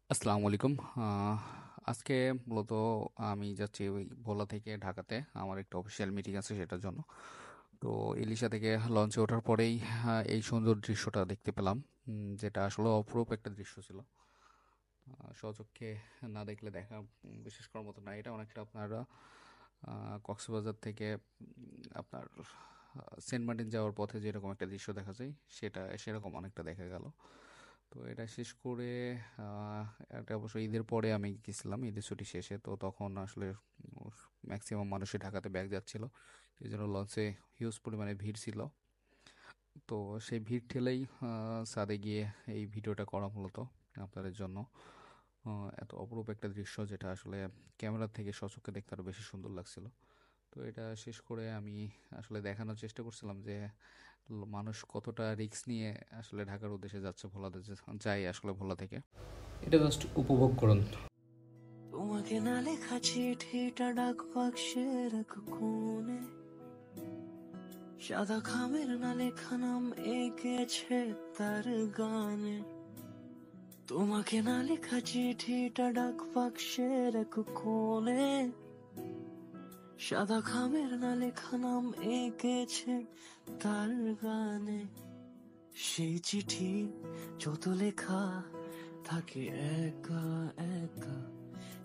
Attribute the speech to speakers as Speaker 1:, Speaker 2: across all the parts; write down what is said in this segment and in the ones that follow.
Speaker 1: আসসালামু আলাইকুম। আজকে মূলত আমি যাচ্ছি ওই ভোলা থেকে ঢাকাতে। আমার একটা অফিসিয়াল মিটিং আছে সেটার জন্য। তো ইলিশা থেকে লঞ্চে ওঠার পরেই এই সুন্দর দৃশ্যটা দেখতে পেলাম, যেটা আসলে অপরূপ একটা দৃশ্য ছিল। স্বচক্ষে না দেখলে দেখা বিশেষ করার মতো না। এটা অনেকটা আপনারা কক্সবাজার থেকে আপনার সেন্ট মার্টিন যাওয়ার পথে যেরকম একটা দৃশ্য দেখা যায়, সেরকম অনেকটা দেখা গেল। তো এটা শেষ করে আহ, এটা অবশ্য ঈদের পরে আমি গেছিলাম, ঈদের ছুটি শেষে। তো তখন আসলে ম্যাক্সিমাম মানুষই ঢাকাতে ব্যাক যাচ্ছিল, এই জন্য লঞ্চে হিউজ পরিমাণে ভিড় ছিল। তো সেই ভিড় ঠেলেই ছাদে গিয়ে এই ভিডিওটা করা মূলত আপনাদের জন্য। এত অপরূপ একটা দৃশ্য যেটা আসলে ক্যামেরা থেকে সচক্ষে দেখতে আরো বেশি সুন্দর লাগছিল। তো এটা শেষ করে আমি আসলে দেখানোর চেষ্টা করছিলাম যে মানুষ কতটা রিস্ক নিয়ে আসলে ঢাকার উদ্দেশ্যে যাচ্ছে, যায় আসলে ভোলা থেকে। এটা জাস্ট উপভোগ করুন।
Speaker 2: তোমাকে না লেখা চিঠিটা ডাক বাক্সের এক কোণে, সাদা খামের না লেখা নাম এঁকেছে তার গানে। তোমাকে না লেখা চিঠিটা ডাক বাক্সের এক কোণে, সাদা খামের না লেখা নাম এঁকেছে তার গানে। সেই চিঠি যত লেখা থাকে একা একা,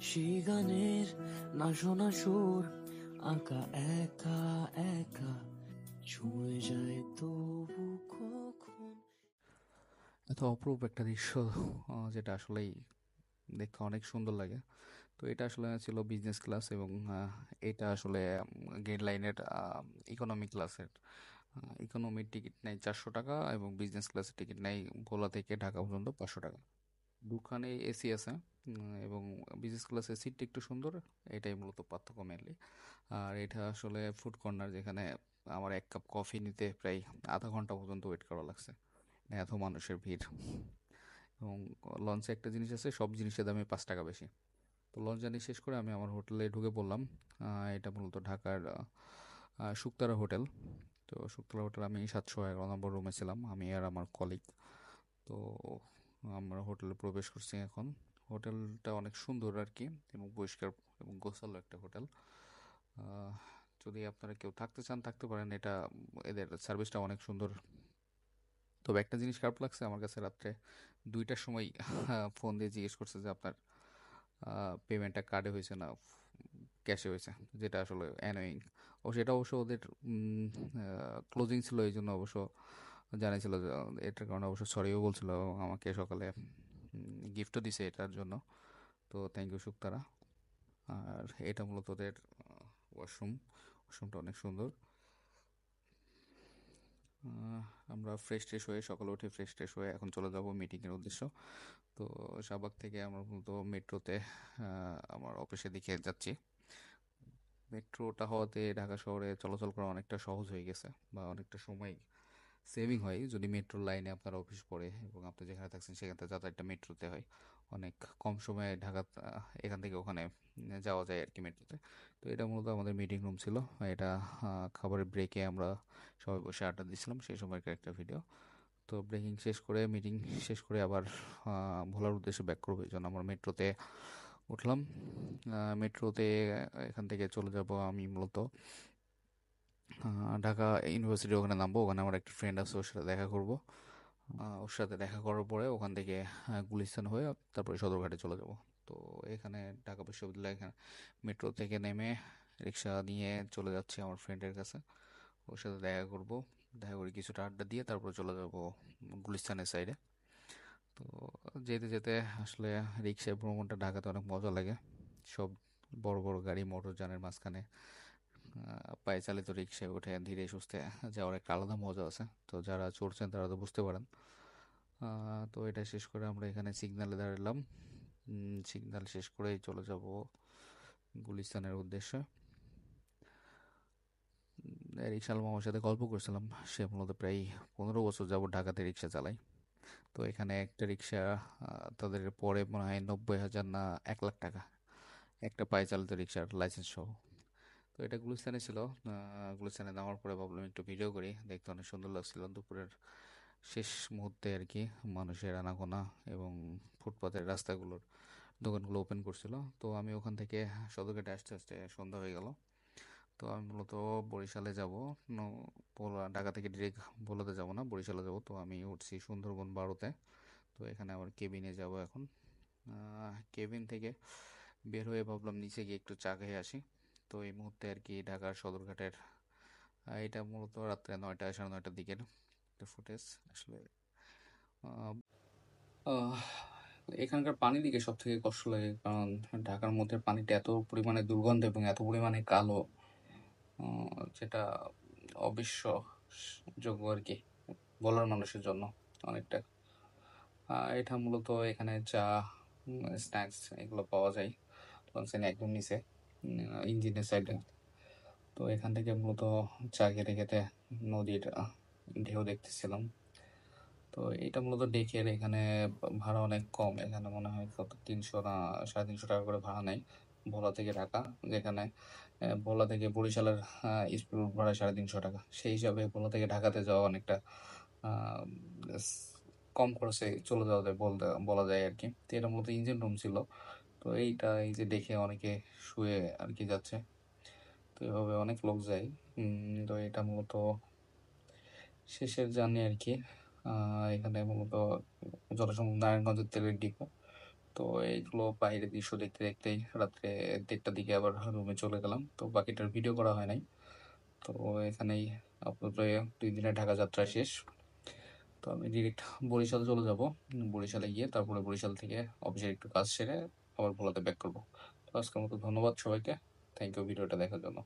Speaker 2: সেই গানের না শোনা সুর আঁকা একা একা, ছুঁয়ে যায় তবু কখন।
Speaker 1: এত অপরূপ একটা দৃশ্য, যেটা আসলেই দেখতে অনেক সুন্দর লাগে। তো এটা আসলে ছিল বিজনেস ক্লাস, এবং এটা আসলে গ্রিন লাইনের ইকোনমি ক্লাসের। ইকোনমির টিকিট নেয় 400 টাকা, এবং বিজনেস ক্লাসের টিকিট নেয় ভোলা থেকে ঢাকা পর্যন্ত 500 টাকা। দুখানে এসি আছে, এবং বিজনেস ক্লাসের সিটটা একটু সুন্দর। এটাই মূলত পার্থক্য মেনলি। আর এটা আসলে ফুড কর্নার, যেখানে আমার এক কাপ কফি নিতে প্রায় আধা ঘন্টা পর্যন্ত ওয়েট করা লাগছে, এত মানুষের ভিড়। এবং লঞ্চে একটা জিনিস আছে, সব জিনিসের দামে 5 টাকা বেশি। তো লঞ্চ জার্নি শেষ করে আমি আমার হোটেলে ঢুকে পড়লাম। এটা মূলত ঢাকার শুকতারা হোটেল। তো শুকতারা হোটেল, আমি 711 নম্বর রুমে ছিলাম, আমি আর আমার কলিগ। তো আমরা হোটেলে প্রবেশ করছি এখন। হোটেলটা অনেক সুন্দর আর কি, এবং পরিষ্কার এবং গোছালো একটা হোটেল। আহ, যদি আপনারা কেউ থাকতে চান থাকতে পারেন। এটা এদের সার্ভিসটা অনেক সুন্দর। তবে একটা জিনিস খারাপ লাগছে আমার কাছে, রাত্রে 2টার সময় ফোন দিয়ে জিজ্ঞেস করছে যে আপনার পেমেন্টটা কার্ডে হয়েছে না ক্যাশে হয়েছে, যেটা আসলে অ্যানোয়িং। সেটা অবশ্য ওদের ক্লোজিং ছিল, এই জন্য অবশ্য জানিয়েছিল যে এটার কারণে অবশ্য সরিও বলছিল, এবং আমাকে সকালে গিফটও দিছে এটার জন্য। তো থ্যাংক ইউ শুক্তারা। আর এটা মূলত ওদের ওয়াশরুম। ওয়াশরুমটা অনেক সুন্দর। আহ, আমরা ফ্রেশ ট্রেশ হয়ে, সকালে উঠে ফ্রেশ ট্রেশ হয়ে এখন চলে যাব মিটিংয়ের উদ্দেশ্য। তো শাহবাগ থেকে আমরা মূলত মেট্রোতে আমার অফিসের দিকে যাচ্ছি। মেট্রোটা হওয়াতে ঢাকা শহরে চলাচল করা অনেকটা সহজ হয়ে গেছে, বা অনেকটা সময় সেভিং হয় যদি মেট্রো লাইনে আপনার অফিস পড়ে, এবং আপনি যেখানে থাকছেন সেখান থেকে যাতায়াতটা মেট্রোতে হয়। অনেক কম সময়ে ঢাকা এখান থেকে ওখানে যাওয়া যায় আর কি মেট্রোতে। তো এটা মূলত আমাদের মিটিং রুম ছিল। এটা খাবারের ব্রেকে আমরা সবাই বসে আড্ডা দিচ্ছিলাম, সেই সময়কার একটা ভিডিও। তো ব্রেকিং শেষ করে, মিটিং শেষ করে আবার ভোলার উদ্দেশ্যে ব্যাক করবো, এই জন্য আমরা মেট্রোতে উঠলাম। মেট্রোতে এখান থেকে চলে যাব আমি মূলত ঢাকা ইউনিভার্সিটির ওখানে নামবো। ওখানে আমার একটা ফ্রেন্ড আছে, ওর সাথে দেখা করব। ওর সাথে দেখা করার পরে ওখান থেকে গুলিস্তান হয়ে তারপরে সদরঘাটে চলে যাব। তো এখানে ঢাকা বিশ্ববিদ্যালয় এখানে মেট্রো থেকে নেমে রিক্সা নিয়ে চলে যাচ্ছি আমার ফ্রেন্ডের কাছে। ওর সাথে দেখা করব, দেখা করে কিছুটা আড্ডা দিয়ে তারপর চলে যাব গুলিস্তানের সাইডে। তো যেতে যেতে আসলে রিক্সায় ভ্রমণটা ঢাকাতে অনেক মজা লাগে। সব বড় বড় গাড়ি মোটর যানের মাঝখানে পায়ে চালিত রিক্সায় উঠে ধীরে সুস্থে যাওয়ার একটা আলাদা মজা আছে। তো যারা চড়ছেন তারা তো বুঝতে পারেন। তো এটা শেষ করে আমরা এখানে সিগন্যালে দাঁড়ালাম। সিগন্যাল শেষ করেই চলে যাব গুলিস্তানের উদ্দেশ্যে। রিক্সাওয়ালা মামার সাথে গল্প করছিলাম। সে মূলত প্রায় 15 বছর যাবত ঢাকাতে রিক্সা চালায়। তো এখানে একটা রিক্সা তাদের পরে মনে হয় 90,000 না 1 লাখ টাকা, একটা পায়ে চালিত রিক্সার লাইসেন্স সহ। তো এটা গুলিস্তানে ছিল। গুলিস্তানে নামার পরে ভাবলাম একটু ভিডিও করি, দেখতে অনেক সুন্দর লাগছিল দুপুরের শেষ মুহূর্তে আর কি মানুষের আনাগোনা এবং ফুটপাতের রাস্তাগুলোর দোকানগুলো ওপেন করছিল। তো আমি ওখান থেকে সদরঘাটে আসতে আসতে সন্ধ্যা হয়ে গেল। তো আমি মূলত বরিশালে যাব। ঢাকা থেকে ডিরেক্ট ভোলাতে যাব না, বরিশালে যাব। তো আমি উঠছি সুন্দরবন 12-তে। তো এখানে আবার কেবিনে যাব এখন। কেবিন থেকে বের হয়ে ভাবলাম নিচে গিয়ে একটু চা খেয়ে আসি। তো এই মুহূর্তে আর কি ঢাকার সদরঘাটের এটা মূলত রাত্রে 9টা 9:30টার দিকের একটা ফুটেজ আসলে। আহ, আহ, এখানকার পানি দিকে সব থেকে কষ্ট লাগে, কারণ ঢাকার মধ্যে পানিটা এত পরিমাণে দুর্গন্ধ এবং এত পরিমাণে কালো, যেটা অবিশ্বাসযোগ্য আর কি বলার মানুষের জন্য অনেকটা। এটা মূলত এখানে চা, স্ন্যাক্স এগুলো পাওয়া যায় লঞ্চের একদম নিচে, ইঞ্জিনের সাইডে। তো এখান থেকে মূলত চা খেতে খেতে নদীর ঢেউ দেখতেছিলাম। তো এটা মূলত ডেকের এখানে ভাড়া অনেক কম। এখানে মনে হয় কত 300 না 350 টাকা করে ভাড়া নেয় ভোলা থেকে ঢাকা, যেখানে ভোলা থেকে বরিশালের স্পিড ভাড়া 350 টাকা। সেই হিসাবে ভোলা থেকে ঢাকাতে যাওয়া অনেকটা আহ, কম খরচে চলে যাওয়া যায় বলা যায় আর কি। তো এটা মূলত ইঞ্জিন রুম ছিল। তো এই যে দেখে অনেকে শুয়ে আর কি যাচ্ছে। তো এভাবে অনেক লোক যায়। তো এটা মূলত শেষের জার্নি আর কি। এখানে মূলত যথাসম্ভব নারায়ণগঞ্জের তেলের ডিপো। তো এইগুলো বাইরের দৃশ্য দেখতে দেখতেই রাত্রে 1:30টার দিকে আবার রুমে চলে গেলাম। তো বাকিটার ভিডিও করা হয় নাই। তো এখানেই আপাতত 2 দিনের ঢাকা যাত্রা শেষ। তো আমি ডিরেক্ট বরিশাল চলে যাব। বরিশালে গিয়ে তারপরে বরিশাল থেকে অফিসের একটু কাজ সেরে আবার ভোলাতে ব্যাক করবো। তো আজকের মতো ধন্যবাদ সবাইকে। থ্যাংক ইউ ভিডিওটা দেখার জন্য।